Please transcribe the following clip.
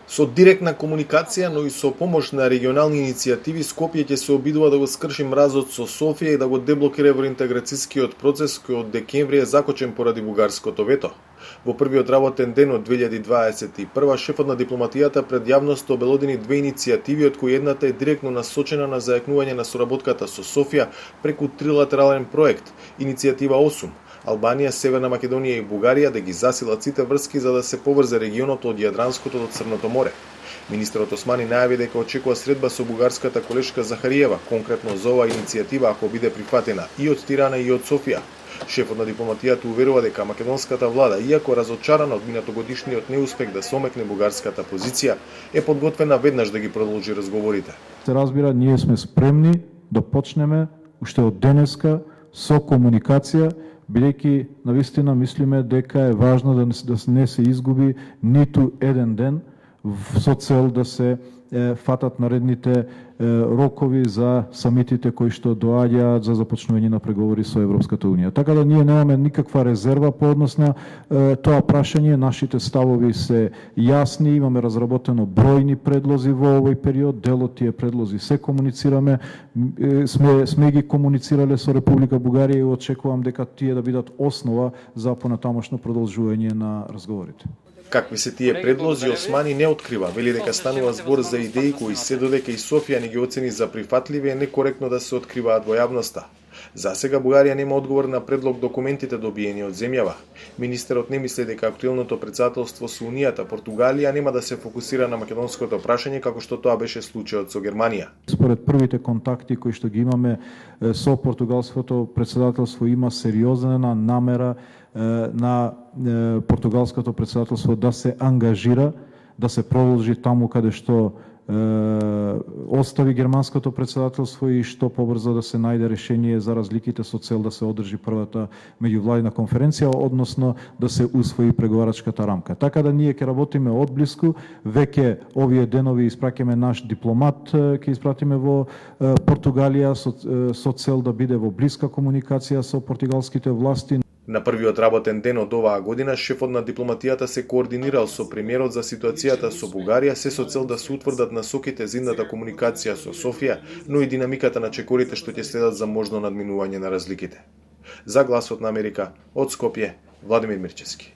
Со директна комуникација, но и со помош на регионални иницијативи, Скопје ќе се обидува да го скрши мразот со Софија и да го деблокира евроинтеграцијскиот процес кој од декември е закочен поради бугарското вето. Во првиот работен ден од 2021, шефот на дипломатијата пред јавноста обелодени две иницијативи, од кои едната е директно насочена на зајакнување на соработката со Софија преку трилатерален проект, иницијатива 8, Албанија, Северна Македонија и Бугарија да ги засилат сите врски за да се поврзе регионот од Јадранското до Црното море. Министерот Османи најави дека очекува средба со бугарската колешка Захариева, конкретно за оваа иницијатива ако биде прифатена и од Тирана и од Софија. Шефот на дипломатијата уверува дека македонската влада, иако разочарана од минатогодишниот неуспех да се омекне бугарската позиција, е подготвена веднаш да ги продолжи разговорите. Се разбира, ние сме спремни да почнеме уште од денеска со комуникација, бидејќи навистина мислиме дека е важно да не се изгуби ниту еден ден со цел да се фатат наредните рокови за самитите кои што доаѓаат за започнување на преговори со Европската унија. Така да ние немаме никаква резерва по однос на тоа прашање, нашите ставови се јасни, имаме разработено бројни предлози во овој период, дел од тие предлози се комуницираме, сме ги комуницирале со Република Бугарија и очекувам дека тие да бидат основа за понатамошно продолжување на разговорите. Какви се тие предлози, Османи не открива, вели дека станува збор за идеи кои се додека и Софија не ги оцени за прифатливи, е некоректно да се откриваат во јавноста. За сега Бугарија нема одговор на предлог документите добиени од земјава. Министерот не мисли дека актуелното претседателство со Унијата Португалија нема да се фокусира на македонското прашање како што тоа беше случајот со Германија. Според првите контакти кои што ги имаме со португалското претседателство, има сериозна намера на португалското претседателство да се ангажира, да се продолжи таму каде што остави германското претседателство и што побрзо да се најде решение за разликите со цел да се одржи првата меѓувладина конференција, односно да се усвои преговарачката рамка. Така да ние ќе работиме одблиску, веќе овие денови испраќаме наш дипломат, ќе испратиме во Португалија со цел да биде во блиска комуникација со португалските власти. На првиот работен ден од оваа година, шефот на дипломатијата се координирал со премиерот за ситуацијата со Бугарија, се со цел да се утврдат насоките за идната комуникација со Софија, но и динамиката на чекорите што ќе следат за можно надминување на разликите. За Гласот на Америка, од Скопје, Владимир Мирчевски.